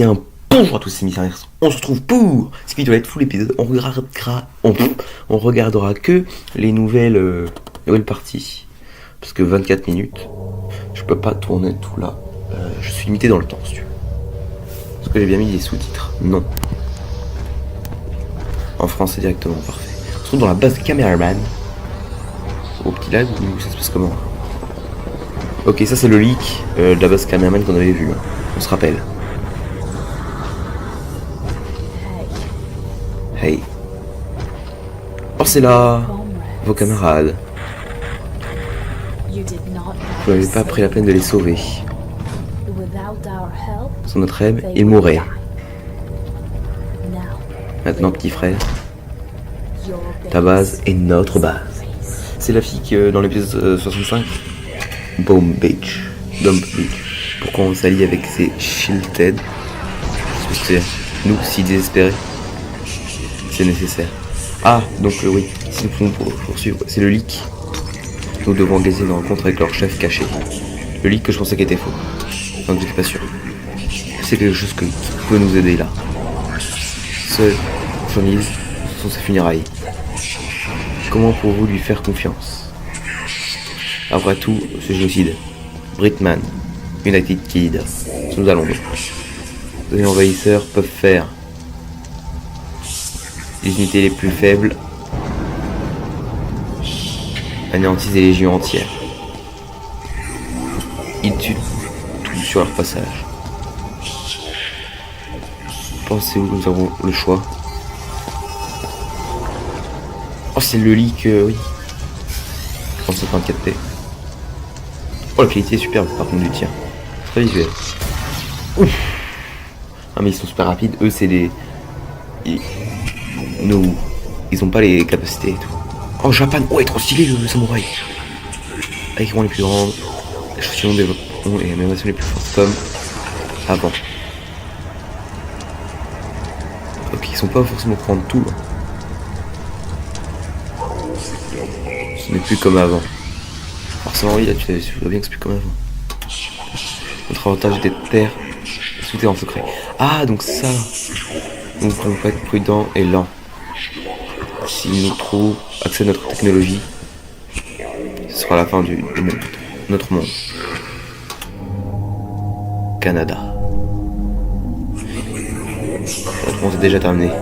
bien, bonjour à tous, c'est Mister Merson. On se retrouve pour Speed Toilette full épisode. On regardera que les nouvelles parties. Parce que 24 minutes, je peux pas tourner tout là. Je suis limité dans le temps, si tu veux. Est-ce que j'ai bien mis des sous-titres? Non. En français directement, parfait. On se retrouve dans la base Cameraman. Au petit lag ou ça se passe comment? Ok, ça c'est le leak de la base Cameraman qu'on avait vu. On se rappelle. Hey. Oh, c'est là vos camarades. Vous n'avez pas pris la peine de les sauver. Sans notre aide, ils mourraient. Maintenant, petit frère, ta base est notre base. C'est la fille que dans l'épisode 65, Dump Beach. Pourquoi on s'allie avec ces Shielded? Parce que c'est nous, si désespérés, c'est nécessaire. Ah, donc oui, si nous pouvons poursuivre, c'est le leak. Nous devons organiser une rencontre avec leur chef caché. Le leak que je pensais qu'il était faux. Donc je suis pas sûr. C'est quelque chose qui peut nous aider là. Seul, Johnny's sont ses funérailles. Comment pouvez-vous lui faire confiance? Après tout, ce génocide. Britman, United Kid, nous allons donc. Les envahisseurs peuvent faire les unités les plus faibles anéantissent des légions entières. Ils tuent tout sur leur passage. Pensez-vous que nous avons le choix? Oh, c'est le leak, oui. 154p. Oh, la qualité est superbe par contre du tir. Très visuel. Ouf. Ah, mais ils sont super rapides. Eux, c'est les... Ils ont pas les capacités et tout. Oh, Japan. Oh, il est trop stylé le samouraï. Avec les plus grandes. Les chaussures développeront les animations les plus fortes comme avant. Ok, ils sont pas forcément prendre tout. Ce n'est plus comme avant. Forcément, oui, là tu vois bien que c'est plus comme avant. Notre avantage des terres sous en secret. Ah, donc ça. Donc on peut être prudent et lent. S'ils nous trouvent accès à notre technologie, ce sera la fin du monde. Notre monde. Canada. La réponse est déjà terminée.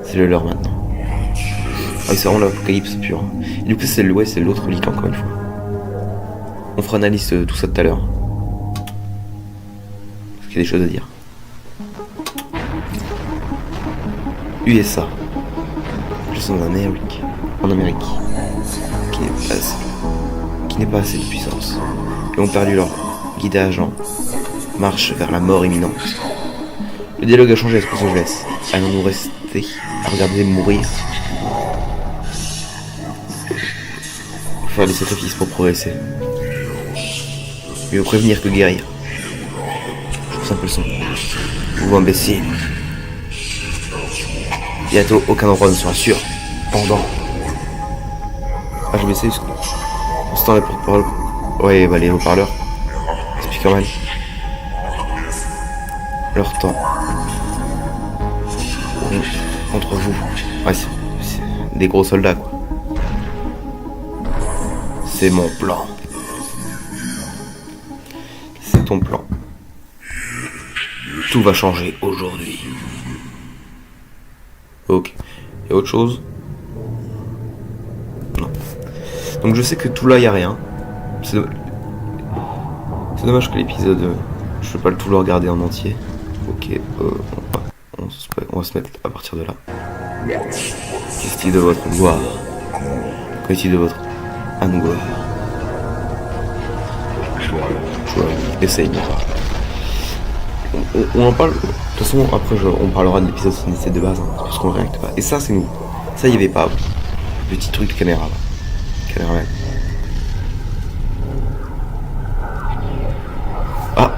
C'est le leur maintenant. Ah oui, c'est vraiment l'apocalypse pur. Et du coup c'est l'autre leak encore une fois. On fera analyse tout ça tout à l'heure. Parce qu'il y a des choses à dire. USA. Je suis en Amérique. Qui n'est pas assez de puissance. Ils ont perdu leur guide agent. Marche vers la mort imminente. Le dialogue a changé à Los Angeles. Allons-nous rester à regarder mourir? Faut faire des sacrifices pour progresser. Mieux prévenir que guérir. Je trouve ça un peu le son. Vous imbécile. Bientôt aucun endroit ne sera sûr. Pendant. Ah, je vais essayer. En ce temps, les porte-parole. Ouais, bah les haut-parleurs. Speakerman. Leur temps. Contre vous. Ouais, c'est des gros soldats, quoi. C'est mon plan. C'est ton plan. Tout va changer aujourd'hui. Ok. Et autre chose? Non. Donc je sais que tout là, y a rien. C'est dommage que l'épisode... je peux pas tout le regarder en entier. Ok. On va se mettre à partir de là. Qu'est-il de votre gloire? Qu'est-il de votre gloire? Essaye. On en parle. De toute façon, après, on parlera de l'épisode 77 de base, hein, parce qu'on réacte pas. Et ça, c'est nouveau. Ça, il y avait pas. Petit truc de caméra, là. Caméraman. Ah!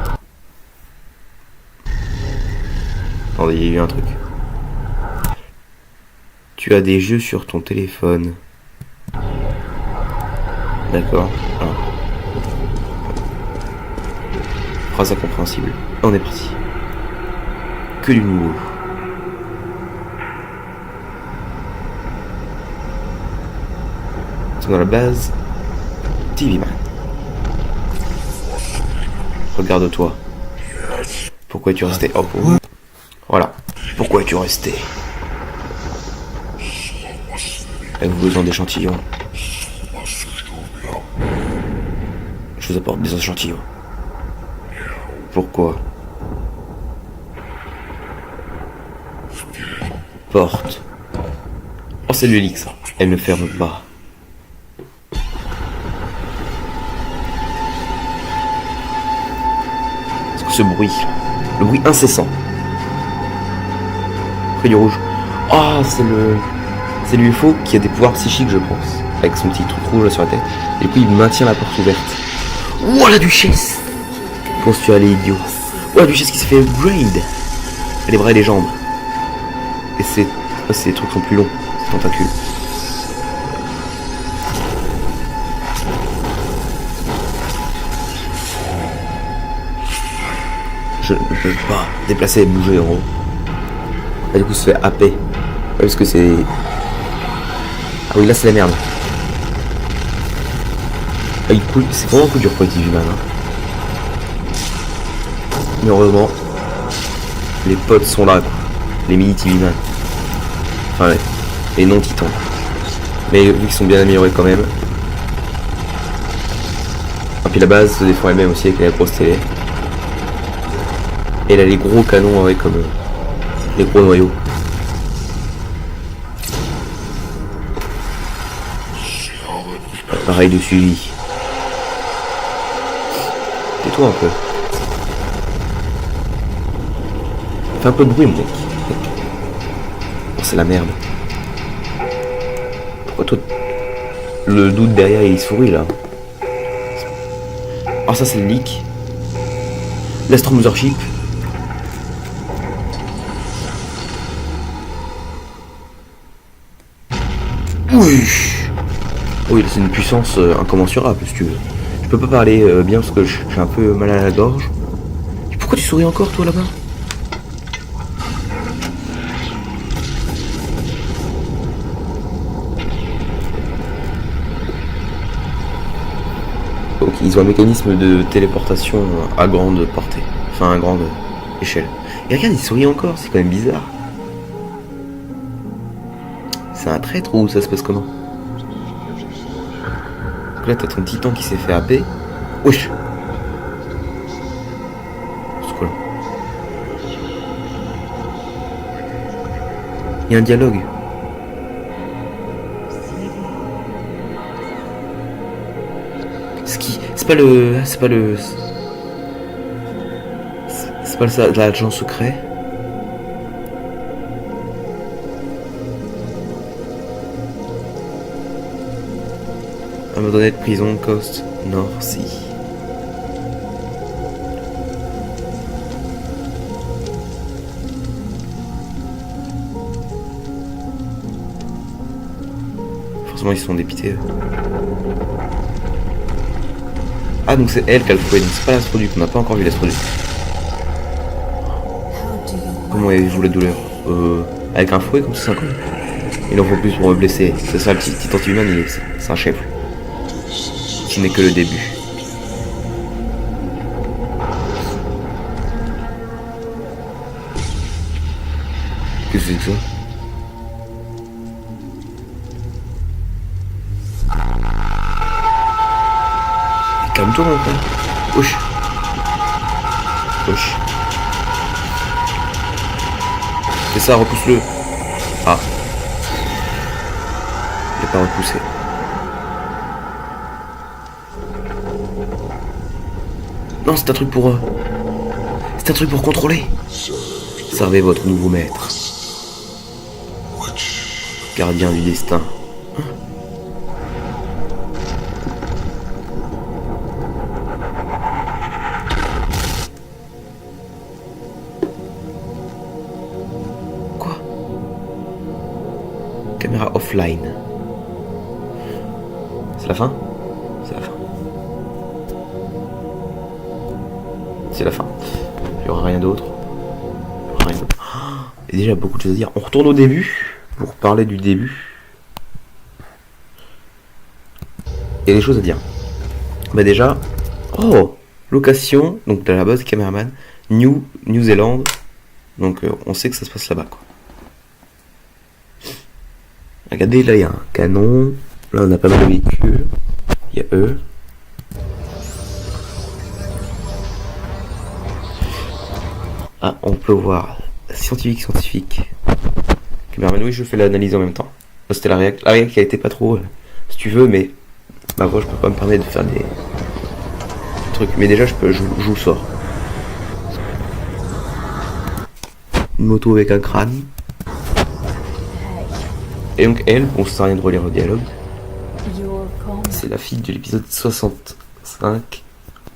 Attendez, il y a eu un truc. Tu as des jeux sur ton téléphone. D'accord. Alors. Phrase incompréhensible. On est parti. que du nouveau. Nous sommes dans la base TV Man. Regarde-toi. Pourquoi es-tu resté? Oh, voilà. Pourquoi es-tu resté? Avez-vous besoin d'échantillons? Je vous apporte des échantillons. Pourquoi? Porte. Oh, c'est l'hélice. Elle ne ferme pas. Est-ce que ce bruit, le bruit incessant, près du rouge. Ah, c'est l'UFO qui a des pouvoirs psychiques, je pense, avec son petit truc rouge là sur la tête. Et du coup, il maintient la porte ouverte. Oh, la duchesse! Penses-tu aller idiot? Oh, la duchesse qui s'est fait upgrade. Les bras et les jambes. Et ces trucs sont plus longs, ces tentacules. Je ne peux pas déplacer et bouger, héros. Et du coup, se fait happer. Ouais, parce que c'est... Ah oui, là, c'est la merde. Ah, c'est vraiment un coup dur pour les TV Man. Mais heureusement, les potes sont là, quoi. Les mini TV Man. Enfin, ouais. Les non-titans. Mais vu qu'ils sont bien améliorés quand même. Et puis la base se défend elle-même aussi avec la grosse télé. Et elle a les gros canons avec comme les gros noyaux. Pareil de suivi. Tais-toi un peu. Fais un peu de bruit, mon mec. Oh, c'est la merde. Pourquoi toi... Le doute derrière il sourit là. Ah, ça c'est le leak. L'Astromothership. Oui. Oui, c'est une puissance incommensurable si tu veux. Je peux pas parler bien parce que j'ai un peu mal à la gorge. Et pourquoi tu souris encore toi là-bas? Ok, ils ont un mécanisme de téléportation à grande portée. Enfin, à grande échelle. Et regarde, il sourit encore, c'est quand même bizarre. C'est un traître ou ça se passe comment? Donc là, t'as ton titan qui s'est fait happer. Wesh! C'est quoi là? Il y a un dialogue. C'est pas l'agent secret. Abandonné de prison, Coast, North Sea. Forcément, ils sont dépités. Ah, donc c'est elle qui a le fouet, donc c'est pas l'astroduc, on n'a pas encore vu l'astroduc. Comment avez-vous la douleur? Avec un fouet comme ça, quoi. Il en faut plus pour me blesser. C'est ça, le petit titan humain, c'est un chef. Ce n'est que le début. Qu'est-ce que c'est que ça? Calme-toi, mon frère. Wesh. Wesh. Fais ça, repousse-le. Ah. Il n'est pas repoussé. Non, c'est un truc pour... C'est un truc pour contrôler. Servez votre nouveau maître. Gardien du destin. Quoi? Caméra offline. C'est la fin? C'est la fin. C'est la fin. Il n'y aura rien d'autre. rien d'autre. Il y a déjà beaucoup de choses à dire. On retourne au début pour parler du début. Il y a des choses à dire. Bah déjà, location, donc de la base caméraman, New Zealand. Donc on sait que ça se passe là-bas quoi. Regardez, là il y a un canon. Là on a pas mal de véhicules. Il y a eux. Ah, on peut voir scientifique. Caméraman, oui, je fais l'analyse en même temps. Là, c'était la réac qui a été pas trop, si tu veux, mais ma voix, je peux pas me permettre de faire des trucs. Mais déjà, je vous le sors. Une moto avec un crâne. Et donc elle, bon, ça sert à rien de relire le dialogue. C'est la fille de l'épisode 65. Vous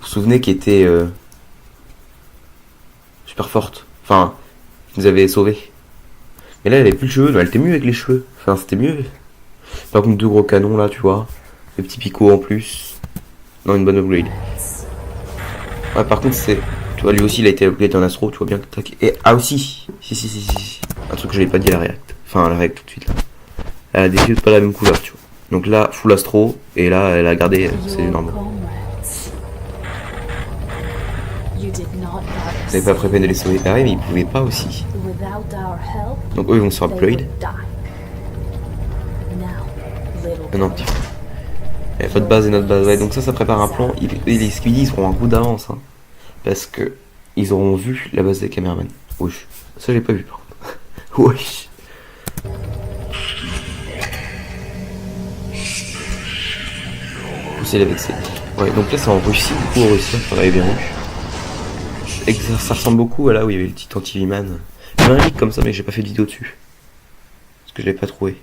vous souvenez qui était super forte. Enfin, qui nous avait sauvés. Mais là, elle avait plus de cheveux. Elle était mieux avec les cheveux. Enfin, c'était mieux. Par contre, 2 gros canons là, tu vois. Des petits picots en plus. Non, une bonne upgrade. Ouais, par contre, c'est. Tu vois, lui aussi, il a été upgrade en astro. Tu vois bien que tac. Et ah, aussi. Si. Un truc que j'avais pas dit à la React. Enfin, à la React tout de suite là. Elle a des yeux de pas la même couleur, tu vois. Donc là, full astro. Et là, elle a gardé. C'est normal. Vous n'avez pas prévu de les sauver. Ah oui, mais ils pouvaient pas aussi. Donc eux, ils vont se upgrade. Non, petit. Il y a votre base et notre base. Ouais, donc ça prépare un plan. Les Squiddy, ils auront un coup d'avance. Hein, parce que ils auront vu la base des caméramans. Wesh. Ça, j'ai pas vu, par contre. Wesh. Pousser la vexée. Ouais, donc là, c'est en Russie. Du coup, en Russie, on travaille bien rouge. Et que ça ressemble beaucoup à là où il y avait le petit anti-Viman. Il y a un leak comme ça, mais j'ai pas fait de vidéo dessus. Parce que je l'ai pas trouvé.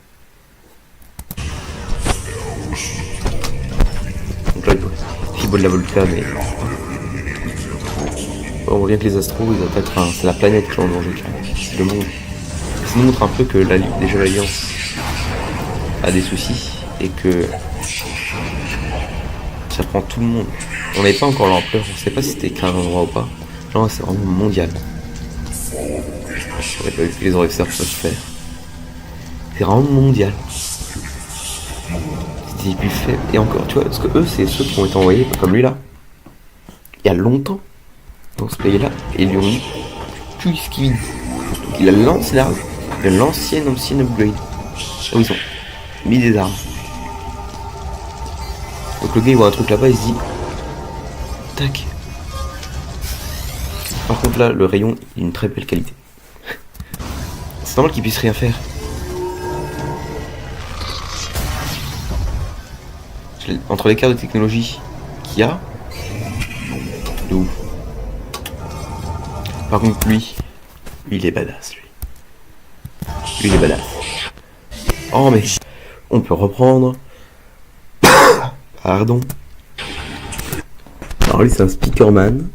Donc là, il boit de la Volca, mais. On voit bien que les astros, ils attaquent. Enfin, c'est la planète qui est en danger, c'est le monde. Ça nous montre un peu que déjà l'Alliance a des soucis et que ça prend tout le monde. On n'avait pas encore l'ampleur, on sait pas si c'était qu'un endroit ou pas. Genre, c'est vraiment mondial. J'aurais pas vu que les orifères peuvent faire. C'est vraiment mondial. C'était plus faible. Et encore, tu vois, parce que eux, c'est ceux qui ont été envoyés, comme lui là, il y a longtemps, dans ce pays-là, et ils lui ont mis tout ce qu'il dit. Donc il a lancé l'arme de l'ancienne upgrade. Où ils ont mis des armes. Donc le gars il voit un truc là-bas, il se dit tac. Par contre là, le rayon, il a une très belle qualité. C'est normal qu'il puisse rien faire. Entre l'écart de technologie qu'il y a, de ouf. Par contre lui, il est badass lui. Lui il est badass. Oh mais on peut reprendre. Pardon. Alors lui c'est un speakerman.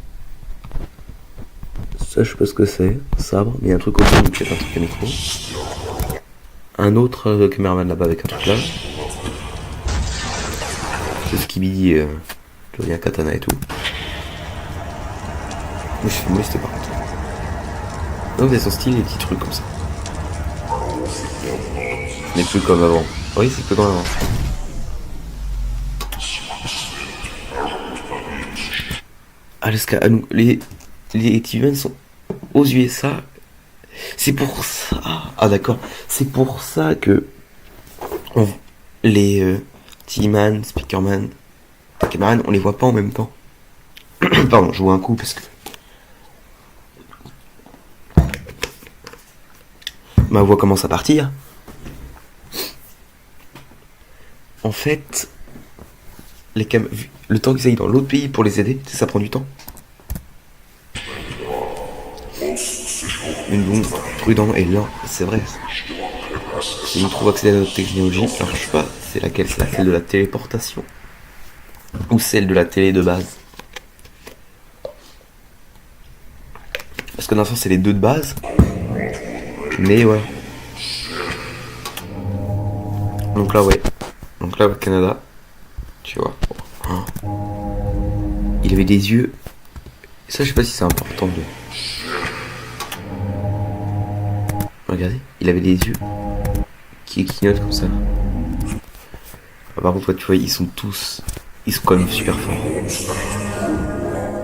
Ça je sais pas ce que c'est. Sabre, mais il y a un truc au bout, donc c'est un truc à micro. Un autre caméraman là-bas avec un truc là. C'est ce qui me dit tu vois, il y a un katana et tout. Moi je suis molesté par contre. Non mais son style, les petits trucs comme ça. Ce n'est plus comme avant. Oui c'est plus comme avant. Alaska, les TV sont aux USA. C'est pour ça. Ah d'accord. C'est pour ça que les T-Man, Speakerman, Cameraman, on les voit pas en même temps. Pardon, je vois un coup parce que ma voix commence à partir. En fait, le temps qu'ils aillent dans l'autre pays pour les aider, ça prend du temps. Une bombe, prudent et lent, c'est vrai. Si on trouve accès à notre technologie, alors je sais pas, c'est laquelle? C'est celle de la téléportation ou celle de la télé de base? Parce que dans le sens c'est les deux de base. Mais ouais. Donc là ouais. Donc là au Canada, tu vois. Il avait des yeux. Ça je sais pas si c'est important de. Regardez, il avait des yeux qui clignotent comme ça. Par contre, tu vois, ils sont quand même super forts.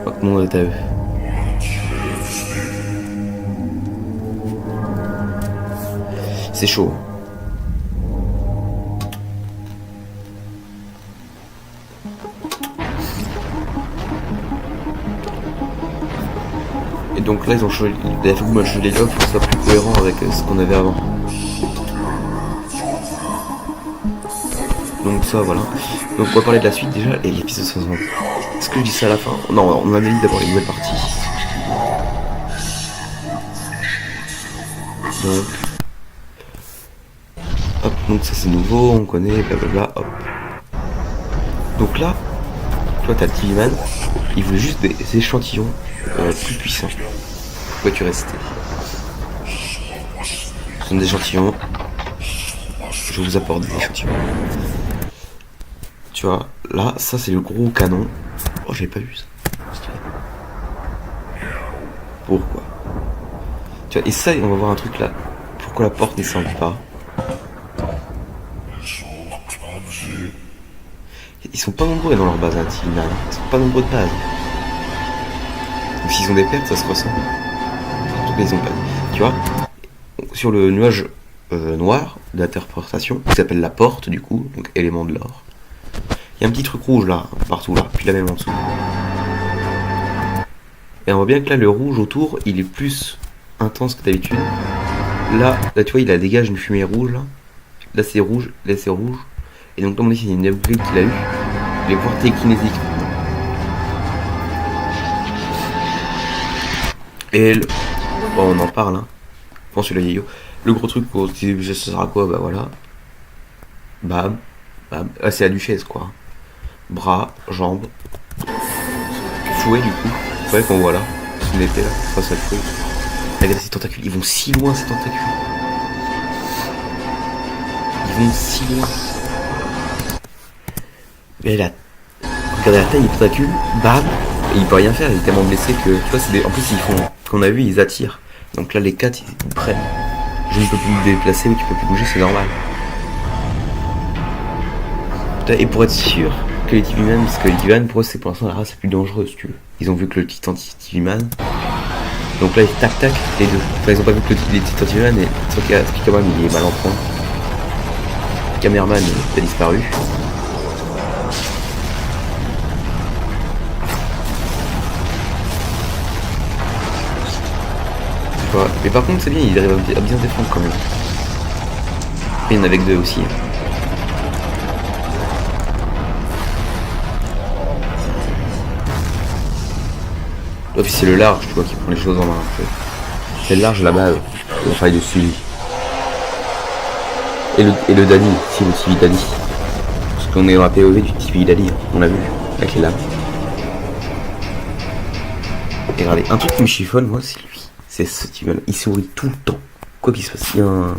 Donc, mon est à eux. C'est chaud. Et donc là, ils ont changé. La Fagoo a changé les logs pour que ce soit plus cohérent avec ce qu'on avait avant. Donc ça, voilà. Donc on va parler de la suite déjà, et l'épisode 60. Est-ce que je dis ça à la fin? Non, on analyse d'abord les nouvelles parties. Donc, hop, donc ça c'est nouveau, on connaît, blablabla, hop. Donc là, toi t'as le TV Man, il voulait juste des échantillons plus puissants. Pourquoi tu restais? Ce sont des échantillons. Je vous apporte des échantillons. Tu vois, là, ça c'est le gros canon. Oh, j'avais pas vu ça. Pourquoi? Tu vois, et ça, on va voir un truc là. Pourquoi la porte ne s'ouvre pas? Ils sont pas nombreux dans leur base, hein, Tina. Ils sont pas nombreux de base. Donc s'ils ont des pertes, ça se ressent. En tout cas, ils ont pas. Tu vois, sur le nuage noir d'interprétation, qui s'appelle la porte, du coup, donc élément de l'or. Il y a un petit truc rouge là, partout là, puis la même en dessous. Et on voit bien que là, le rouge autour, il est plus intense que d'habitude. Là, tu vois, il dégage une fumée rouge là. Là, c'est rouge, là, c'est rouge. Et donc, comme on dit, c'est une upgrade qu'il a eu. Les pouvoirs télékinésiques. Et bon, on en parle, hein. Bon, sur le yo-yo. Le gros truc pour ce sera quoi? Bah voilà. Bam. Bam. Ah, c'est la duchesse quoi. Bras, jambes. Fouet du coup. Ouais, qu'on voit là. C'est était là. Face à le fouet. Regardez ces tentacules. Ils vont si loin ces tentacules. Ils vont si loin. Mais là. Regardez la taille des tentacules. Bam. Et il peut rien faire. Il est tellement blessé que. Tu vois, c'est des. En plus, ils font. Qu'on a vu, ils attirent. Donc là, les 4, ils prennent. Je ne peux plus me déplacer, mais tu peux plus bouger, c'est normal. Et pour être sûr que les TV-Man, parce que les TV-Man, pour eux, c'est pour l'instant la race la plus dangereuse, tu veux. Ils ont vu que le Titan TV-Man. Donc là, ils tac-tac, les deux. Enfin, ils ont pas vu que les Titan TV-Man, et Spikaman, il est mal en point. Cameraman, il a disparu. Voilà. Mais par contre, c'est bien, il arrive à bien se défendre quand même. Et il y en a avec deux aussi. Là, c'est le large, tu vois, qui prend les choses en main. En fait. C'est le large là-bas, on travaille dessus. Et le Dali, c'est le TV Dali. Parce qu'on est dans la POV du TV Dali, on l'a vu, avec les lames. Et regardez, un truc qui me chiffonne, moi, c'est lui. C'est ce TV-Man. Il sourit tout le temps. Quoi qu'il se passe, il y a un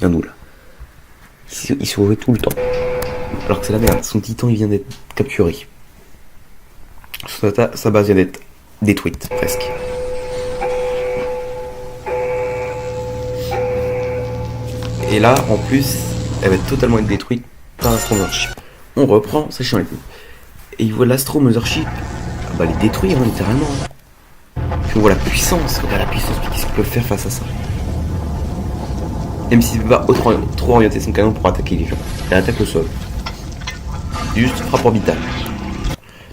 nous là. Il sourit tout le temps. Alors que c'est la merde, son titan il vient d'être capturé. Sa base vient d'être détruite, presque. Et là, en plus, elle va totalement être détruite par l'Astro Mothership. On reprend, c'est chiant les coups. Et il voit l'Astro Mothership, bah les détruire hein, littéralement. Puis on voit la puissance, qu'est-ce qu'il peut faire face à ça. Même s'il ne peut pas trop orienter son canon pour attaquer les gens. Il attaque le sol. Juste frappe orbitale.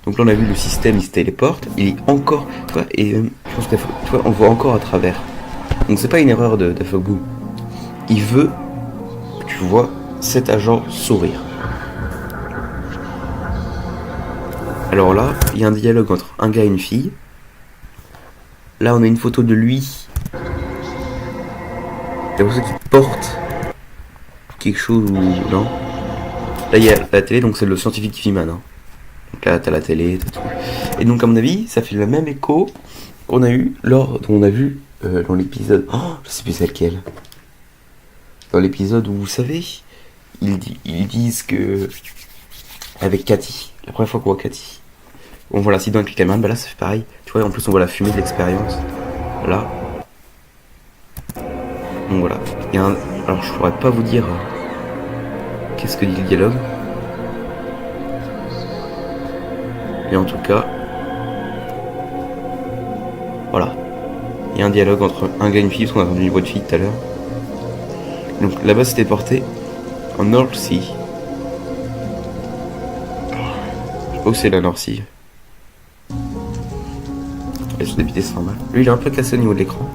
Donc là on a vu le système, il se téléporte, il est encore, tu vois, et je pense que tu vois, on voit encore à travers. Donc c'est pas une erreur de Fagoo. Il veut, tu vois, cet agent sourire. Alors là, il y a un dialogue entre un gars et une fille. Là on a une photo de lui. Il y a pour ceux qui portent quelque chose ou non. Là il y a la télé, donc c'est le scientifique TV-Man. Hein. Donc là t'as la télé, t'as tout. Et donc à mon avis, ça fait le même écho qu'on a eu dont on a vu dans l'épisode. Oh, je sais plus c'est lequel. Dans l'épisode où vous savez, ils disent que avec Cathy, la première fois qu'on voit Cathy, on voit l'accident avec les caméras, bah là ça fait pareil. Tu vois, en plus on voit la fumée de l'expérience. Là. Donc voilà. Il y a un... Alors je pourrais pas vous dire qu'est-ce que dit le dialogue. Mais en tout cas, voilà. Il y a un dialogue entre un gars et une fille, parce qu'on a entendu une voix de fille tout à l'heure. Donc là-bas c'était porté en North Sea. Je crois que c'est la North Sea. Et je député, c'est normal. Lui il est un peu cassé au niveau de l'écran.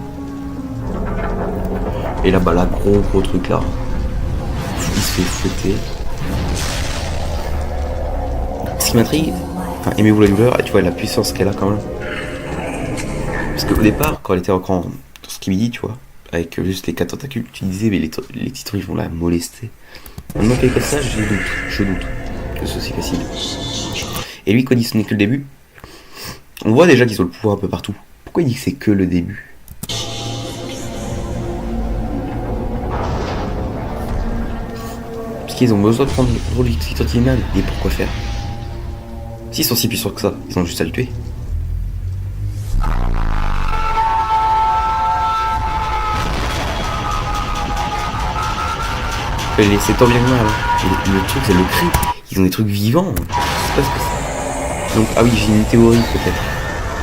Et là bah là gros truc là. Il se fait fouetter. Ce qui m'intrigue, enfin aimez-vous la douleur, et tu vois la puissance qu'elle a quand même. Parce qu'au départ, quand elle était encore dans ce qu'il me dit, tu vois, avec juste les 4 tentacules, tu disais mais les titres ils vont la molester. Maintenant qu'elle fait ça, je doute que ce soit facile. Et lui quand il dit ce n'est que le début, on voit déjà qu'ils ont le pouvoir un peu partout. Pourquoi il dit que c'est que le début? Parce qu'ils ont besoin de prendre le contrôle du titre final, et pourquoi faire? S'ils sont si puissants que ça, ils ont juste à le tuer. C'est tant bien que mal. Le truc, c'est le cri. Ils ont des trucs vivants. Je sais pas ce que c'est. Donc, ah oui, j'ai une théorie peut-être.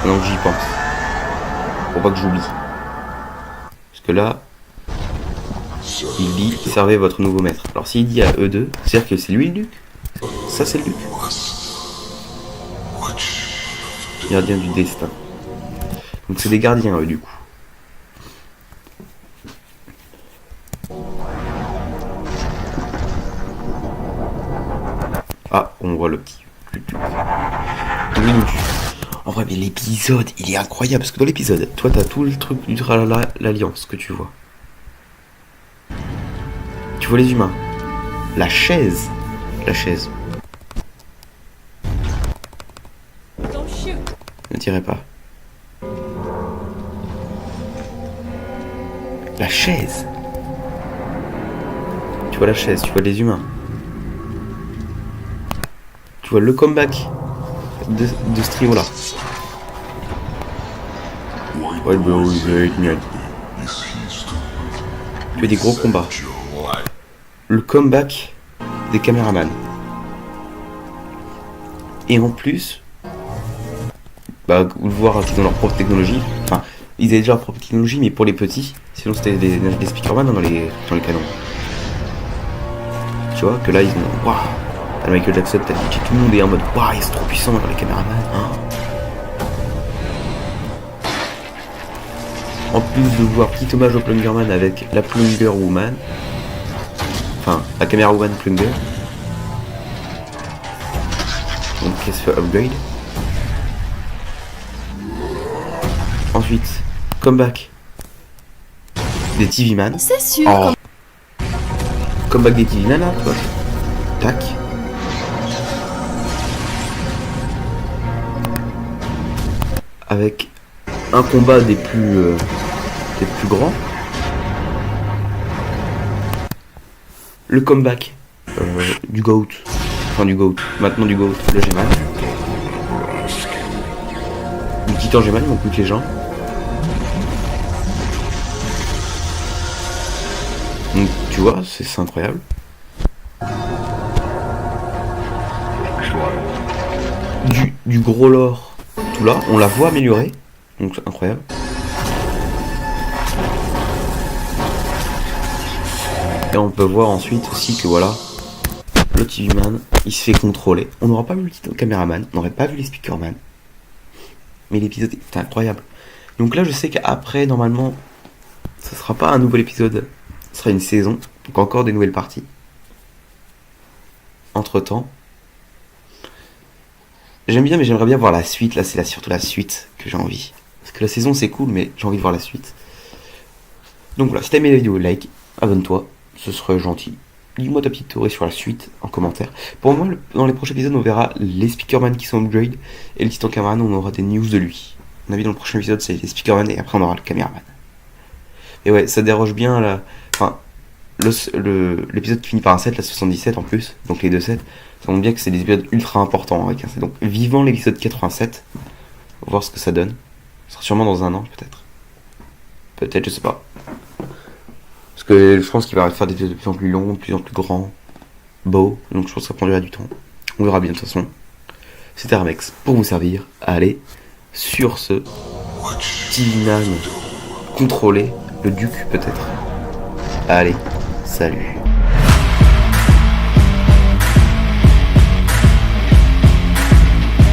Maintenant que j'y pense. Pour pas que j'oublie. Parce que là, il dit servez votre nouveau maître. Alors, s'il dit à eux deux, c'est-à-dire que c'est lui le duc. Ça, c'est le duc. Gardien du destin. Donc, c'est des gardiens, eux, du coup. Ah, on voit le petit. En vrai, mais l'épisode, il est incroyable. Parce que dans l'épisode, toi, t'as tout le truc du l'alliance que tu vois. Tu vois les humains. La chaise. Ne tirez pas. La chaise. Tu vois la chaise, tu vois les humains. Tu vois le comeback de ce trio là. Tu as des gros combats. Le comeback des caméramans. Et en plus, bah, vous le voir qu'ils ont leur propre technologie. Enfin, ils avaient déjà leur propre technologie, mais pour les petits. Sinon, c'était des speakerman dans les canons. Tu vois, que là, ils ont. Waouh! T'as Michael Jackson, t'as dit tout le monde est en mode waouh, ils sont trop puissants dans les caméramans. Hein. En plus de voir petit hommage au Plungerman avec la Plunger Woman. Enfin, la caméra Woman Plunger. Donc, qui se fait upgrade. Ensuite, comeback des TV Man. C'est sûr. Oh. Comeback des TV Man, là, quoi. Tac. Avec un combat des plus grands. Le comeback du GOAT. Enfin du GOAT. Maintenant du GOAT, le G-Man. Du Titan G-Man, il manque plus que les gens. Donc tu vois, c'est incroyable. Du gros lore, tout là, on la voit améliorer. Donc c'est incroyable. Et on peut voir ensuite aussi que voilà, le TV Man, il se fait contrôler. On n'aura pas vu le caméraman, on n'aurait pas vu les speakerman. Mais l'épisode est incroyable. Donc là, je sais qu'après, normalement, ce sera pas un nouvel épisode, ce sera une saison. Donc encore des nouvelles parties. Entre temps, j'aime bien, mais j'aimerais bien voir la suite. Là, c'est surtout la suite que j'ai envie. Parce que la saison, c'est cool, mais j'ai envie de voir la suite. Donc voilà, si t'as aimé la vidéo, like, abonne-toi, ce serait gentil. Dis-moi ta petite théorie sur la suite en commentaire. Pour moi, dans les prochains épisodes, on verra les speakerman qui sont upgrade et le Titan Cameraman, on aura des news de lui. On a vu dans le prochain épisode, c'est les speakerman et après on aura le cameraman. Et ouais, ça déroge bien la. Enfin, l'épisode qui finit par un 7, la 77 en plus, donc les deux 7, ça montre bien que c'est des épisodes ultra importants avec un 7. Donc vivant l'épisode 87, on va voir ce que ça donne. Ce sera sûrement dans un an, peut-être. Peut-être, je sais pas. que je pense qu'il va faire des épisodes de plus en plus longs, de plus en plus grands, beaux. Donc je pense que ça prendra du temps. On verra bien de toute façon. C'était Ramex pour vous servir. Allez, sur ce, TV9, contrôler le duc peut-être. Allez, salut.